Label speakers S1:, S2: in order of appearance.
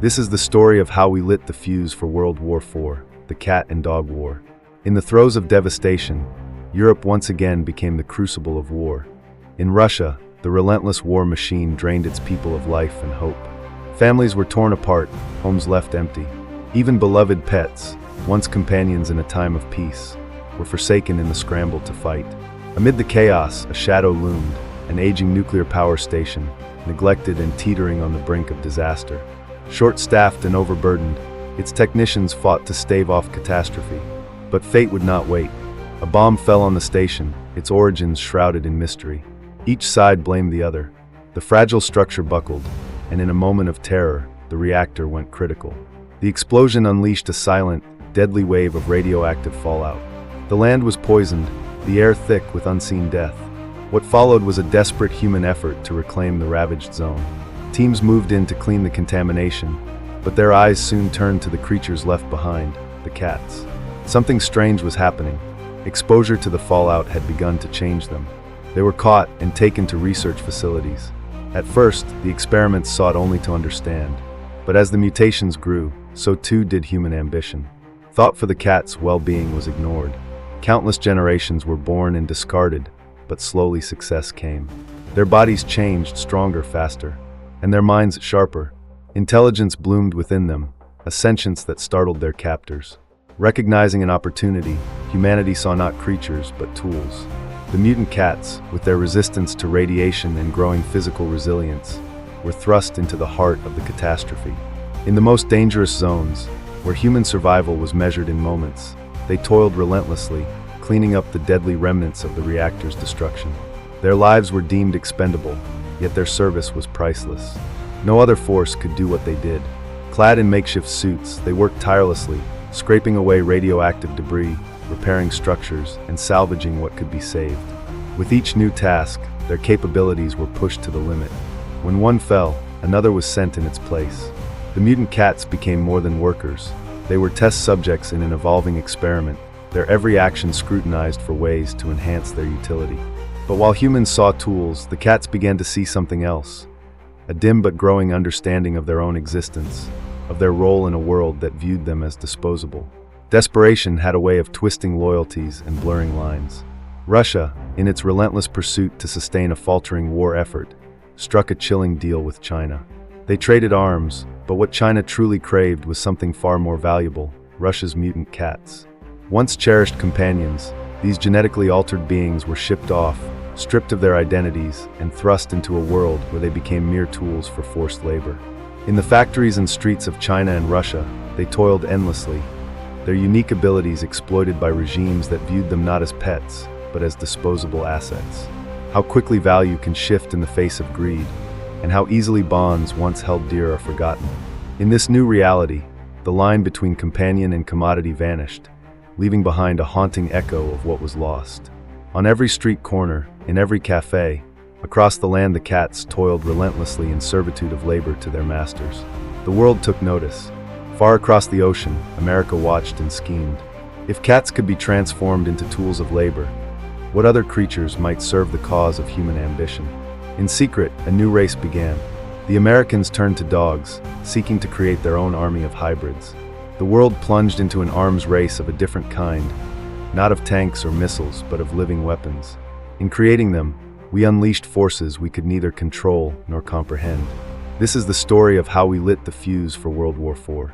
S1: This is the story of how we lit the fuse for World War IV, the cat and dog war. In the throes of devastation, Europe once again became the crucible of war. In Russia, the relentless war machine drained its people of life and hope. Families were torn apart, homes left empty. Even beloved pets, once companions in a time of peace, were forsaken in the scramble to fight. Amid the chaos, a shadow loomed, an aging nuclear power station, neglected and teetering on the brink of disaster. Short-staffed and overburdened, its technicians fought to stave off catastrophe. But fate would not wait. A bomb fell on the station, its origins shrouded in mystery. Each side blamed the other. The fragile structure buckled, and in a moment of terror, the reactor went critical. The explosion unleashed a silent, deadly wave of radioactive fallout. The land was poisoned, the air thick with unseen death. What followed was a desperate human effort to reclaim the ravaged zone. Teams moved in to clean the contamination, but their eyes soon turned to the creatures left behind, the cats. Something strange was happening. Exposure to the fallout had begun to change them. They were caught and taken to research facilities. At first, the experiments sought only to understand. But as the mutations grew, so too did human ambition. Thought for the cats' well-being was ignored. Countless generations were born and discarded, but slowly success came. Their bodies changed, stronger, faster, and their minds sharper. Intelligence bloomed within them, a sentience that startled their captors. Recognizing an opportunity, humanity saw not creatures, but tools. The mutant cats, with their resistance to radiation and growing physical resilience, were thrust into the heart of the catastrophe. In the most dangerous zones, where human survival was measured in moments, they toiled relentlessly, cleaning up the deadly remnants of the reactor's destruction. Their lives were deemed expendable, yet their service was priceless. No other force could do what they did. Clad in makeshift suits, they worked tirelessly, scraping away radioactive debris, repairing structures, and salvaging what could be saved. With each new task, their capabilities were pushed to the limit. When one fell, another was sent in its place. The mutant cats became more than workers. They were test subjects in an evolving experiment, their every action scrutinized for ways to enhance their utility. But while humans saw tools, the cats began to see something else. A dim but growing understanding of their own existence, of their role in a world that viewed them as disposable. Desperation had a way of twisting loyalties and blurring lines. Russia, in its relentless pursuit to sustain a faltering war effort, struck a chilling deal with China. They traded arms, but what China truly craved was something far more valuable: Russia's mutant cats. Once cherished companions, these genetically altered beings were shipped off, stripped of their identities, and thrust into a world where they became mere tools for forced labor. In the factories and streets of China and Russia, they toiled endlessly, their unique abilities exploited by regimes that viewed them not as pets, but as disposable assets. How quickly value can shift in the face of greed, and how easily bonds once held dear are forgotten. In this new reality, the line between companion and commodity vanished, leaving behind a haunting echo of what was lost. On every street corner, in every cafe, across the land, the cats toiled relentlessly in servitude of labor to their masters. The world took notice. Far across the ocean, America watched and schemed. If cats could be transformed into tools of labor, what other creatures might serve the cause of human ambition? In secret, a new race began. The Americans turned to dogs, seeking to create their own army of hybrids. The world plunged into an arms race of a different kind, not of tanks or missiles, but of living weapons. In creating them, we unleashed forces we could neither control nor comprehend. This is the story of how we lit the fuse for World War IV.